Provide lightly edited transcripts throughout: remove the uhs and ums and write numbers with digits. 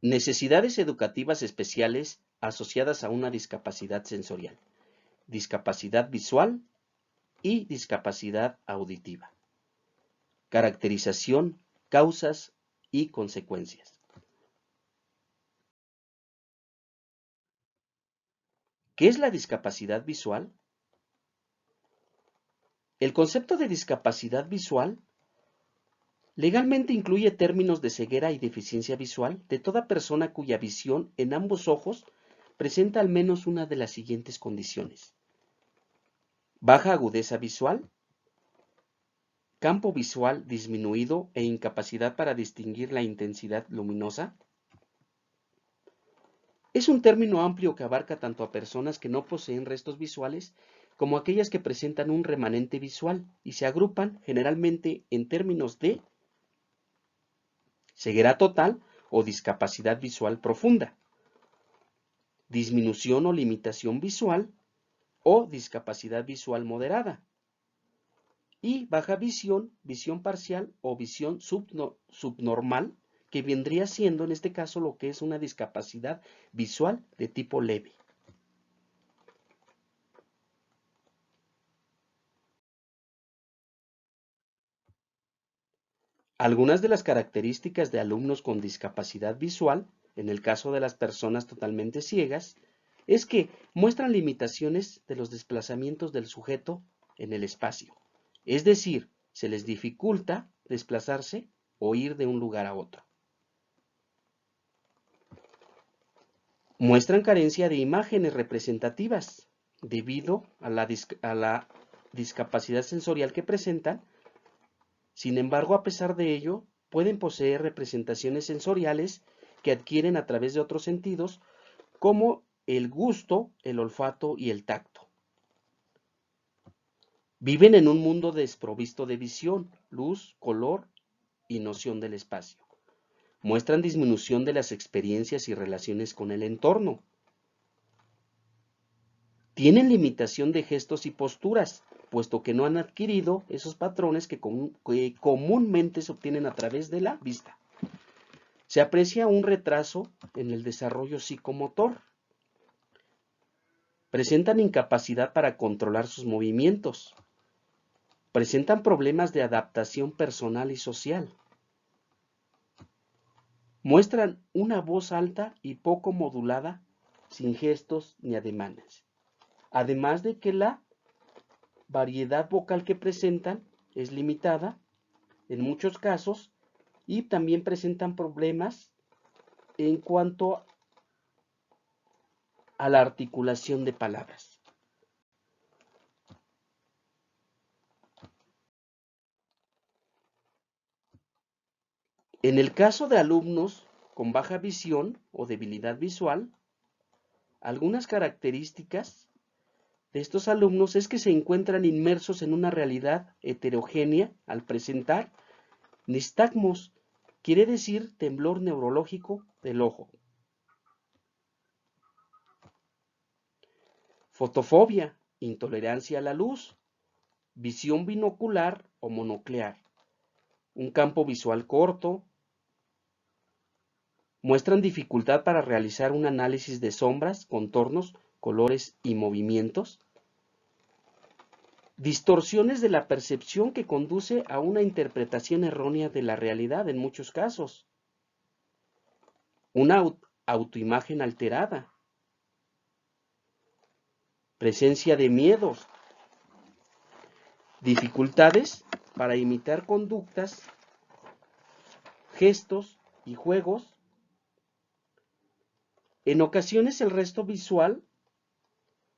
Necesidades educativas especiales asociadas a una discapacidad sensorial, discapacidad visual y discapacidad auditiva. Caracterización, causas y consecuencias. ¿Qué es la discapacidad visual? El concepto de discapacidad visual legalmente incluye términos de ceguera y deficiencia visual de toda persona cuya visión en ambos ojos presenta al menos una de las siguientes condiciones: baja agudeza visual, campo visual disminuido e incapacidad para distinguir la intensidad luminosa. Es un término amplio que abarca tanto a personas que no poseen restos visuales como aquellas que presentan un remanente visual y se agrupan generalmente en términos de ceguera total o discapacidad visual profunda, disminución o limitación visual o discapacidad visual moderada, y baja visión, visión parcial o visión subnormal, que vendría siendo en este caso lo que es una discapacidad visual de tipo leve. Algunas de las características de alumnos con discapacidad visual, en el caso de las personas totalmente ciegas, es que muestran limitaciones de los desplazamientos del sujeto en el espacio. Es decir, se les dificulta desplazarse o ir de un lugar a otro. Muestran carencia de imágenes representativas debido a la discapacidad sensorial que presentan. Sin embargo, a pesar de ello, pueden poseer representaciones sensoriales que adquieren a través de otros sentidos, como el gusto, el olfato y el tacto. Viven en un mundo desprovisto de visión, luz, color y noción del espacio. Muestran disminución de las experiencias y relaciones con el entorno. Tienen limitación de gestos y posturas, puesto que no han adquirido esos patrones que comúnmente se obtienen a través de la vista. Se aprecia un retraso en el desarrollo psicomotor. Presentan incapacidad para controlar sus movimientos. Presentan problemas de adaptación personal y social. Muestran una voz alta y poco modulada, sin gestos ni ademanes. Además de que la variedad vocal que presentan es limitada en muchos casos y también presentan problemas en cuanto a la articulación de palabras. En el caso de alumnos con baja visión o debilidad visual, algunas características de estos alumnos es que se encuentran inmersos en una realidad heterogénea al presentar nistagmos, quiere decir temblor neurológico del ojo. Fotofobia, intolerancia a la luz, visión binocular o monoclear, un campo visual corto. Muestran dificultad para realizar un análisis de sombras, contornos, colores y movimientos. Distorsiones de la percepción que conduce a una interpretación errónea de la realidad en muchos casos. Una autoimagen alterada. Presencia de miedos. Dificultades para imitar conductas, gestos y juegos. En ocasiones el resto visual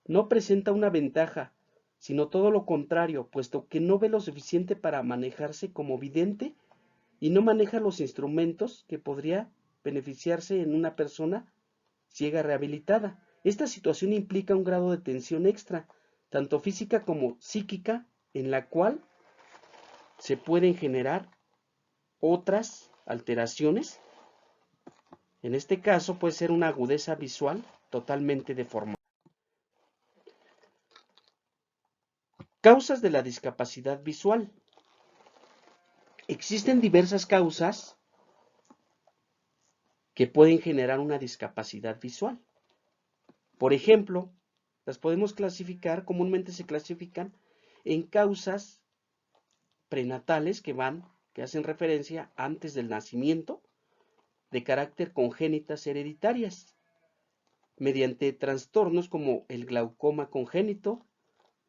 no presenta una ventaja, sino todo lo contrario, puesto que no ve lo suficiente para manejarse como vidente y no maneja los instrumentos que podría beneficiarse en una persona ciega rehabilitada. Esta situación implica un grado de tensión extra, tanto física como psíquica, en la cual se pueden generar otras alteraciones. En este caso puede ser una agudeza visual totalmente deformada. Causas de la discapacidad visual. Existen diversas causas que pueden generar una discapacidad visual. Por ejemplo, las podemos clasificar, comúnmente se clasifican en causas prenatales que hacen referencia antes del nacimiento, de carácter congénitas hereditarias, mediante trastornos como el glaucoma congénito,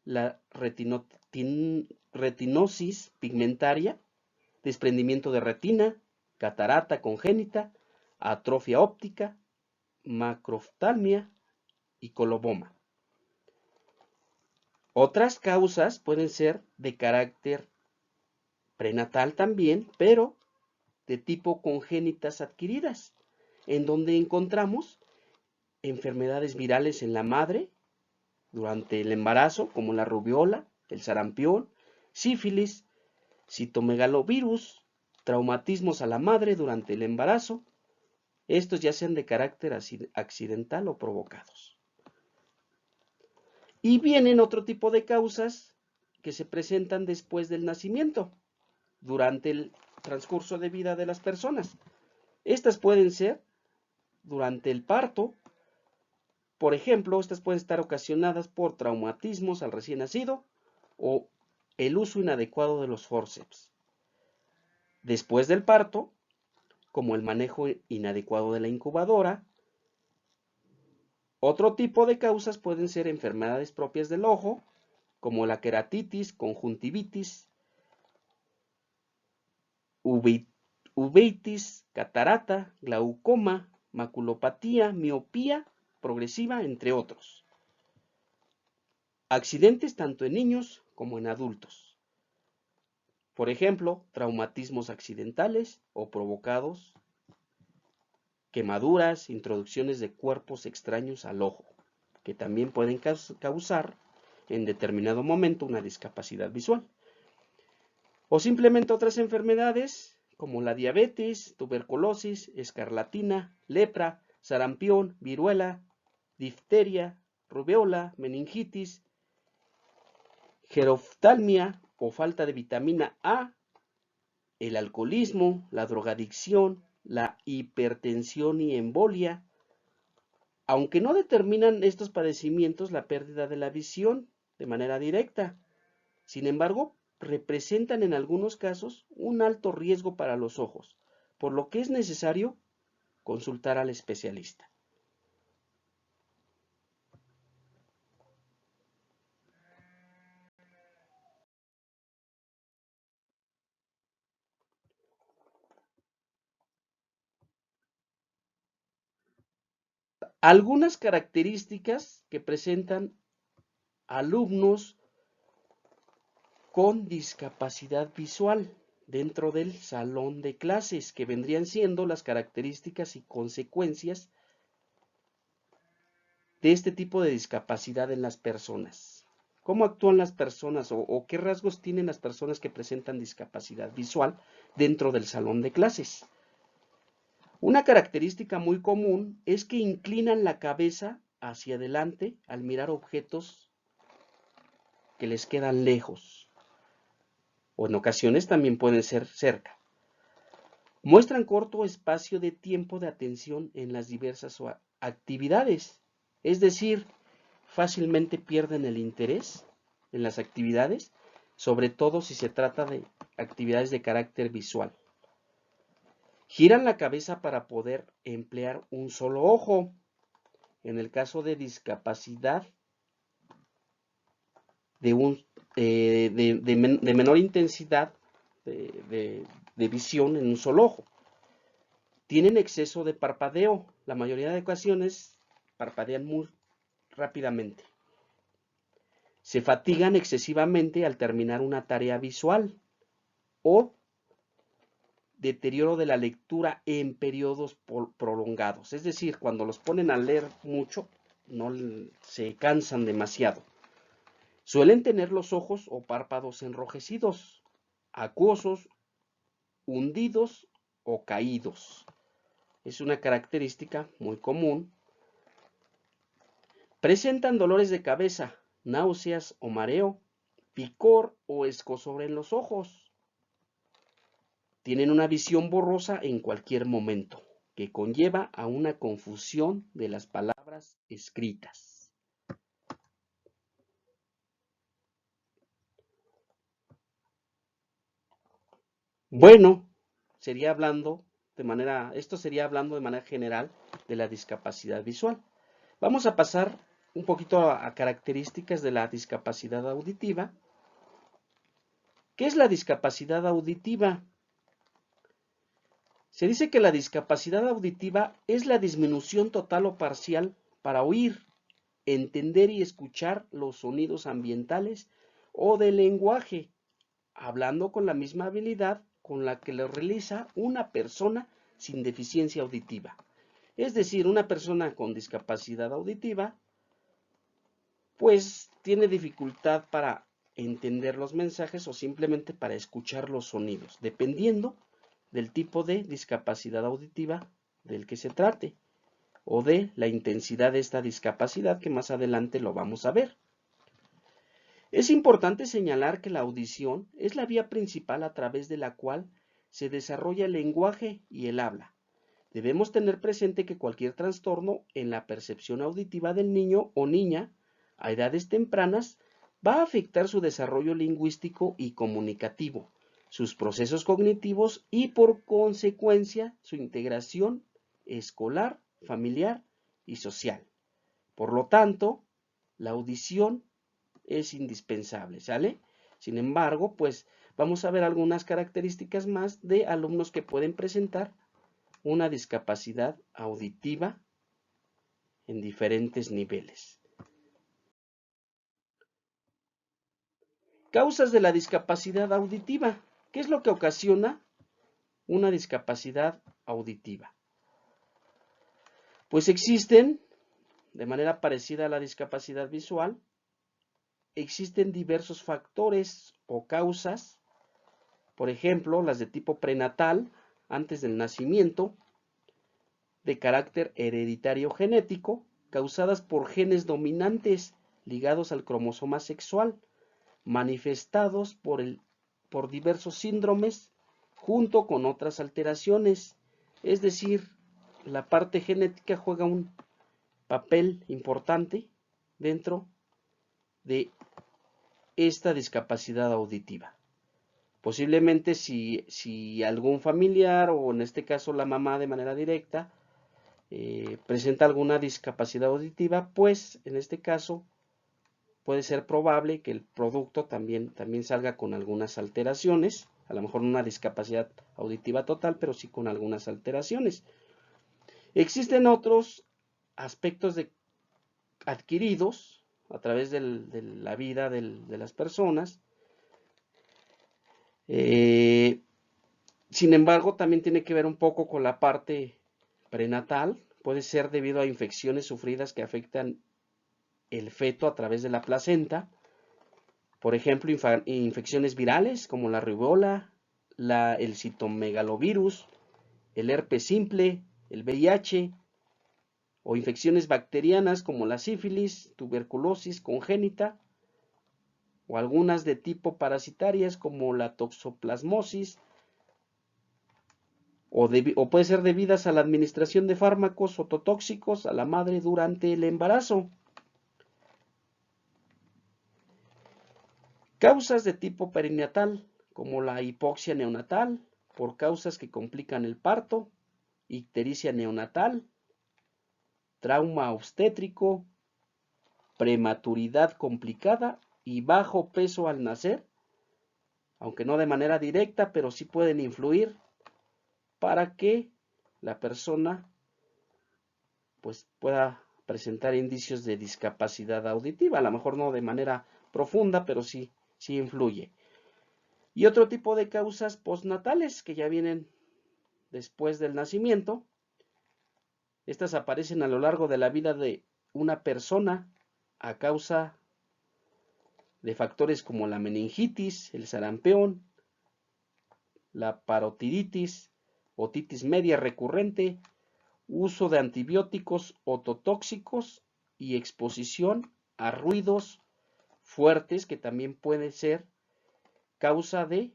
la retinosis pigmentaria, desprendimiento de retina, catarata congénita, atrofia óptica, macroftalmia y coloboma. Otras causas pueden ser de carácter prenatal también, pero de tipo congénitas adquiridas, en donde encontramos enfermedades virales en la madre durante el embarazo, como la rubiola, el sarampión, sífilis, citomegalovirus, traumatismos a la madre durante el embarazo, estos ya sean de carácter accidental o provocados. Y vienen otro tipo de causas que se presentan después del nacimiento, durante el transcurso de vida de las personas. Estas pueden ser durante el parto. Por ejemplo, estas pueden estar ocasionadas por traumatismos al recién nacido o el uso inadecuado de los fórceps. Después del parto, como el manejo inadecuado de la incubadora. Otro tipo de causas pueden ser enfermedades propias del ojo, como la queratitis, conjuntivitis, uveitis, catarata, glaucoma, maculopatía, miopía progresiva, entre otros. Accidentes tanto en niños como en adultos. Por ejemplo, traumatismos accidentales o provocados, quemaduras, introducciones de cuerpos extraños al ojo, que también pueden causar en determinado momento una discapacidad visual. O simplemente otras enfermedades como la diabetes, tuberculosis, escarlatina, lepra, sarampión, viruela, difteria, rubéola, meningitis, geroftalmia o falta de vitamina A, el alcoholismo, la drogadicción, la hipertensión y embolia. Aunque no determinan estos padecimientos la pérdida de la visión de manera directa, sin embargo, representan en algunos casos un alto riesgo para los ojos, por lo que es necesario consultar al especialista. Algunas características que presentan alumnos con discapacidad visual dentro del salón de clases, que vendrían siendo las características y consecuencias de este tipo de discapacidad en las personas. ¿Cómo actúan las personas o qué rasgos tienen las personas que presentan discapacidad visual dentro del salón de clases? Una característica muy común es que inclinan la cabeza hacia adelante al mirar objetos que les quedan lejos, o en ocasiones también pueden ser cerca. Muestran corto espacio de tiempo de atención en las diversas actividades, es decir, fácilmente pierden el interés en las actividades, sobre todo si se trata de actividades de carácter visual. Giran la cabeza para poder emplear un solo ojo. En el caso de discapacidad de menor intensidad de visión en un solo ojo. Tienen exceso de parpadeo. La mayoría de ocasiones parpadean muy rápidamente. Se fatigan excesivamente al terminar una tarea visual o deterioro de la lectura en periodos prolongados. Es decir, cuando los ponen a leer mucho, no se cansan demasiado. Suelen tener los ojos o párpados enrojecidos, acuosos, hundidos o caídos. Es una característica muy común. Presentan dolores de cabeza, náuseas o mareo, picor o escozor en los ojos. Tienen una visión borrosa en cualquier momento. que conlleva a una confusión de las palabras escritas. Bueno, esto sería hablando de manera general de la discapacidad visual. Vamos a pasar un poquito a características de la discapacidad auditiva. ¿Qué es la discapacidad auditiva? Se dice que la discapacidad auditiva es la disminución total o parcial para oír, entender y escuchar los sonidos ambientales o del lenguaje, hablando con la misma habilidad con la que lo realiza una persona sin deficiencia auditiva. Es decir, una persona con discapacidad auditiva, pues tiene dificultad para entender los mensajes o simplemente para escuchar los sonidos, dependiendo del tipo de discapacidad auditiva del que se trate o de la intensidad de esta discapacidad, que más adelante lo vamos a ver. Es importante señalar que la audición es la vía principal a través de la cual se desarrolla el lenguaje y el habla. Debemos tener presente que cualquier trastorno en la percepción auditiva del niño o niña a edades tempranas va a afectar su desarrollo lingüístico y comunicativo, sus procesos cognitivos y por consecuencia su integración escolar, familiar y social. Por lo tanto, la audición es indispensable, ¿sale? Sin embargo, pues vamos a ver algunas características más de alumnos que pueden presentar una discapacidad auditiva en diferentes niveles. Causas de la discapacidad auditiva. ¿Qué es lo que ocasiona una discapacidad auditiva? Pues existen, de manera parecida a la discapacidad visual, existen diversos factores o causas, por ejemplo, las de tipo prenatal, antes del nacimiento, de carácter hereditario genético, causadas por genes dominantes ligados al cromosoma sexual, manifestados por diversos síndromes, junto con otras alteraciones. Es decir, la parte genética juega un papel importante dentro de esta discapacidad auditiva. Posiblemente si algún familiar, o en este caso la mamá de manera directa, presenta alguna discapacidad auditiva, pues en este caso puede ser probable que el producto también salga con algunas alteraciones, a lo mejor no una discapacidad auditiva total, pero sí con algunas alteraciones. Existen otros aspectos adquiridos a través de la vida de las personas. Sin embargo, también tiene que ver un poco con la parte prenatal. Puede ser debido a infecciones sufridas que afectan el feto a través de la placenta. Por ejemplo, infecciones virales como la rubiola, el citomegalovirus, el herpes simple, el VIH, o infecciones bacterianas como la sífilis, tuberculosis congénita, o algunas de tipo parasitarias como la toxoplasmosis, o puede ser debidas a la administración de fármacos ototóxicos a la madre durante el embarazo. Causas de tipo perinatal, como la hipoxia neonatal, por causas que complican el parto, ictericia neonatal, trauma obstétrico, prematuridad complicada y bajo peso al nacer, aunque no de manera directa, pero sí pueden influir para que la persona pues pueda presentar indicios de discapacidad auditiva, a lo mejor no de manera profunda, pero sí influye. Y otro tipo de causas postnatales que ya vienen después del nacimiento. Estas aparecen a lo largo de la vida de una persona a causa de factores como la meningitis, el sarampión, la parotiditis, otitis media recurrente, uso de antibióticos ototóxicos y exposición a ruidos fuertes, que también puede ser causa de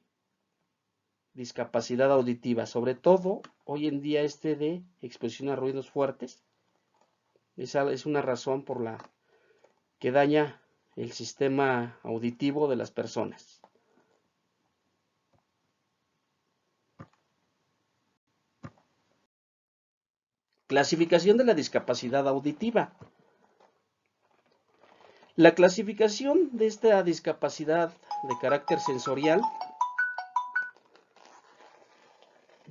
discapacidad auditiva, sobre todo hoy en día de exposición a ruidos fuertes. Esa es una razón por la que daña el sistema auditivo de las personas. Clasificación de la discapacidad auditiva. La clasificación de esta discapacidad de carácter sensorial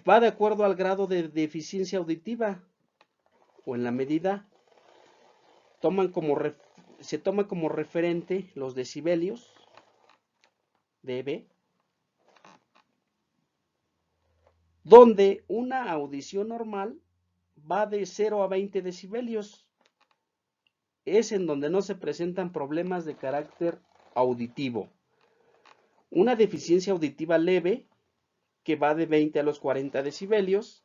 va de acuerdo al grado de deficiencia auditiva o en la medida se toma como referente los decibelios dB, donde una audición normal va de 0 a 20 decibelios. Es en donde no se presentan problemas de carácter auditivo. Una deficiencia auditiva leve, que va de 20 a los 40 decibelios,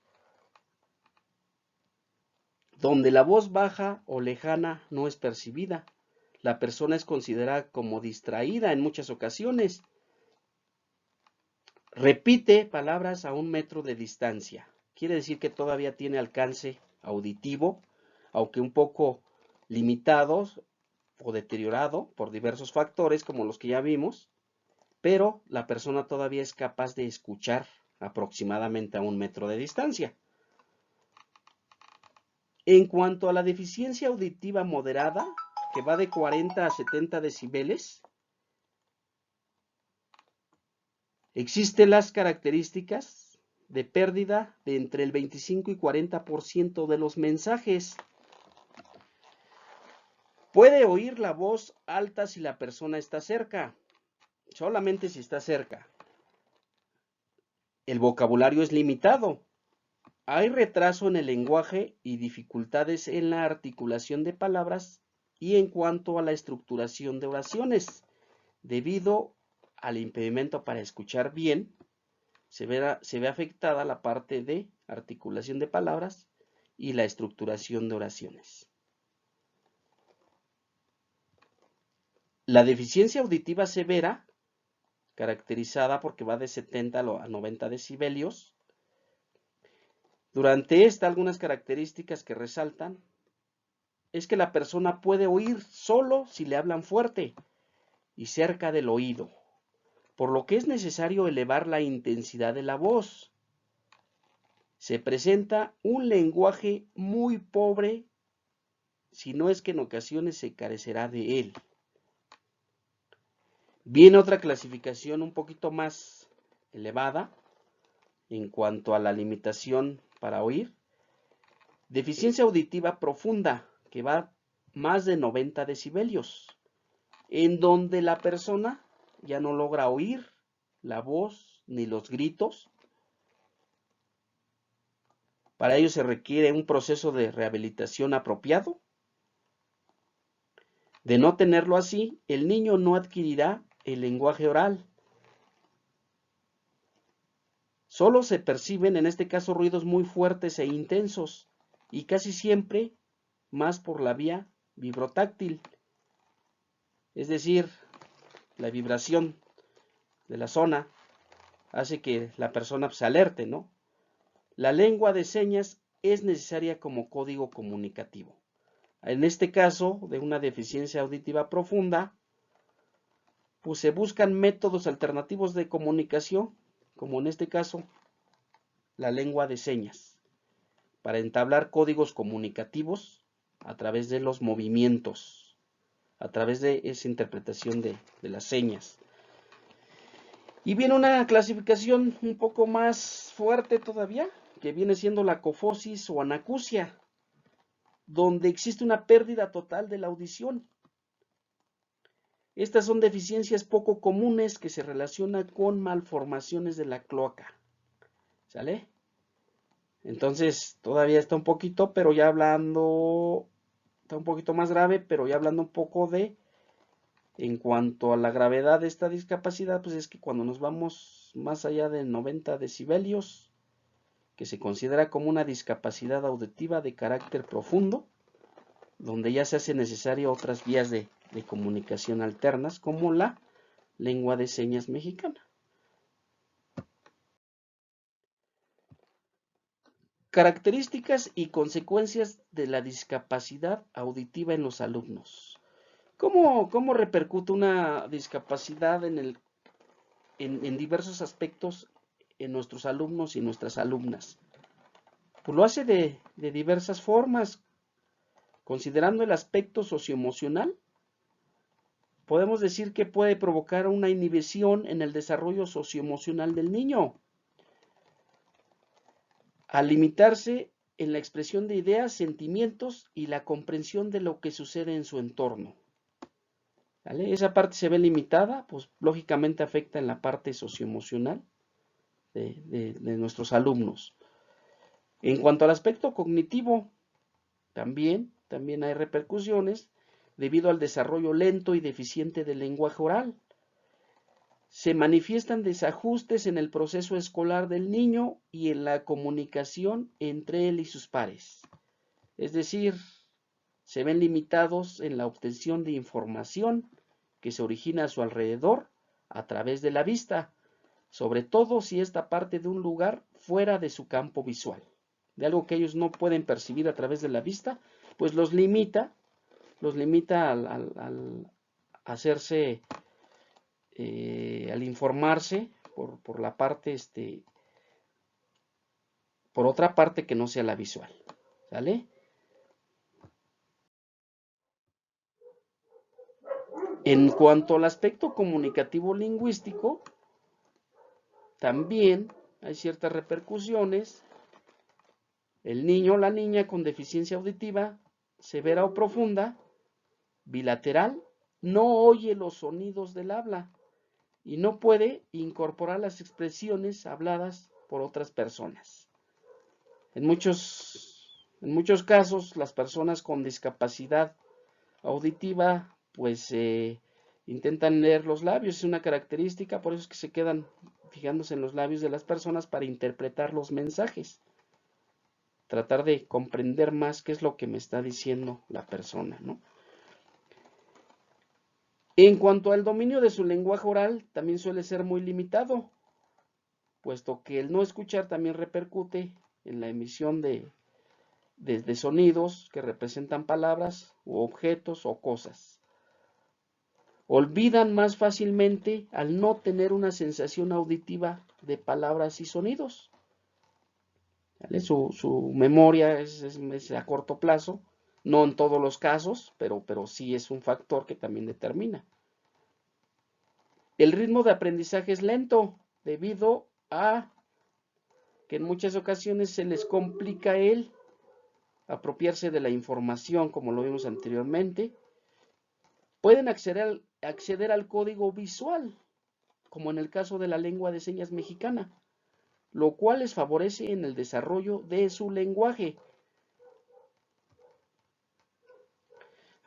donde la voz baja o lejana no es percibida. La persona es considerada como distraída en muchas ocasiones. Repite palabras a 1 metro de distancia. Quiere decir que todavía tiene alcance auditivo, aunque un poco limitado o deteriorado por diversos factores como los que ya vimos, pero la persona todavía es capaz de escuchar aproximadamente a 1 metro de distancia. En cuanto a la deficiencia auditiva moderada, que va de 40 a 70 decibeles, existen las características de pérdida de entre el 25 y 40% de los mensajes. Puede oír la voz alta si la persona está cerca, solamente si está cerca. El vocabulario es limitado. Hay retraso en el lenguaje y dificultades en la articulación de palabras y en cuanto a la estructuración de oraciones. Debido al impedimento para escuchar bien, se ve afectada la parte de articulación de palabras y la estructuración de oraciones. La deficiencia auditiva severa, caracterizada porque va de 70 a 90 decibelios. Durante esta, algunas características que resaltan es que la persona puede oír solo si le hablan fuerte y cerca del oído, por lo que es necesario elevar la intensidad de la voz. Se presenta un lenguaje muy pobre, si no es que en ocasiones se carecerá de él. Viene otra clasificación un poquito más elevada en cuanto a la limitación para oír. Deficiencia auditiva profunda, que va más de 90 decibelios, en donde la persona ya no logra oír la voz ni los gritos. Para ello se requiere un proceso de rehabilitación apropiado. De no tenerlo así, el niño no adquirirá el lenguaje oral. Solo se perciben en este caso ruidos muy fuertes e intensos y casi siempre más por la vía vibrotáctil, es decir, la vibración de la zona hace que la persona se alerte, ¿no? La lengua de señas es necesaria como código comunicativo. En este caso, de una deficiencia auditiva profunda, pues se buscan métodos alternativos de comunicación, como en este caso, la lengua de señas, para entablar códigos comunicativos a través de los movimientos, a través de esa interpretación de las señas. Y viene una clasificación un poco más fuerte todavía, que viene siendo la cofosis o anacusia, donde existe una pérdida total de la audición. Estas son deficiencias poco comunes que se relacionan con malformaciones de la cloaca. ¿Sale? Entonces, todavía está un poquito, pero ya hablando, está un poquito más grave, pero ya hablando un poco de, en cuanto a la gravedad de esta discapacidad, pues es que cuando nos vamos más allá de 90 decibelios, que se considera como una discapacidad auditiva de carácter profundo, donde ya se hace necesario otras vías de comunicación alternas, como la lengua de señas mexicana. Características y consecuencias de la discapacidad auditiva en los alumnos. ¿Cómo repercute una discapacidad en diversos aspectos en nuestros alumnos y nuestras alumnas? Pues lo hace de diversas formas. Considerando el aspecto socioemocional, podemos decir que puede provocar una inhibición en el desarrollo socioemocional del niño, al limitarse en la expresión de ideas, sentimientos y la comprensión de lo que sucede en su entorno. ¿Vale? Esa parte se ve limitada, pues lógicamente afecta en la parte socioemocional de nuestros alumnos. En cuanto al aspecto cognitivo, también hay repercusiones debido al desarrollo lento y deficiente del lenguaje oral. Se manifiestan desajustes en el proceso escolar del niño y en la comunicación entre él y sus pares. Es decir, se ven limitados en la obtención de información que se origina a su alrededor a través de la vista, sobre todo si esta parte de un lugar fuera de su campo visual, de algo que ellos no pueden percibir a través de la vista, pues los limita al hacerse, al informarse por la parte, por otra parte que no sea la visual, ¿sale? En cuanto al aspecto comunicativo lingüístico, también hay ciertas repercusiones. El niño o la niña con deficiencia auditiva, severa o profunda, bilateral, no oye los sonidos del habla y no puede incorporar las expresiones habladas por otras personas. En muchos casos, las personas con discapacidad auditiva, pues intentan leer los labios, es una característica, por eso es que se quedan fijándose en los labios de las personas para interpretar los mensajes, tratar de comprender más qué es lo que me está diciendo la persona, ¿no? En cuanto al dominio de su lenguaje oral, también suele ser muy limitado, puesto que el no escuchar también repercute en la emisión de sonidos que representan palabras u objetos o cosas. Olvidan más fácilmente al no tener una sensación auditiva de palabras y sonidos. ¿Vale? Su memoria es a corto plazo, no en todos los casos, pero sí es un factor que también determina. El ritmo de aprendizaje es lento debido a que en muchas ocasiones se les complica el apropiarse de la información, como lo vimos anteriormente. Pueden acceder al código visual, como en el caso de la lengua de señas mexicana, lo cual les favorece en el desarrollo de su lenguaje.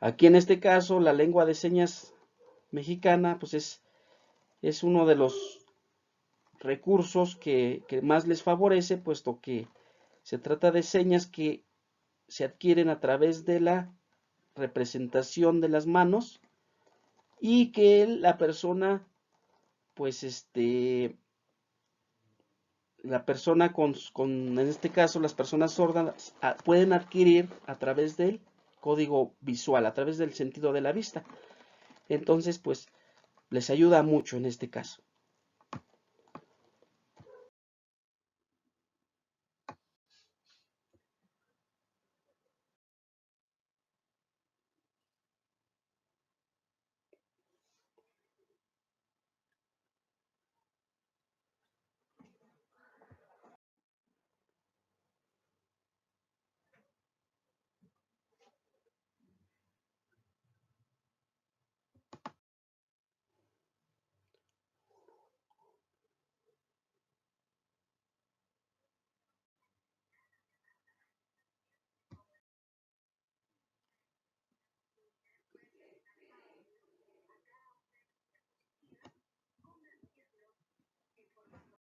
Aquí en este caso, la lengua de señas mexicana, pues es uno de los recursos que más les favorece, puesto que se trata de señas que se adquieren a través de la representación de las manos y que la persona, pues la persona en este caso las personas sordas pueden adquirir a través del código visual, a través del sentido de la vista. Entonces, pues les ayuda mucho en este caso.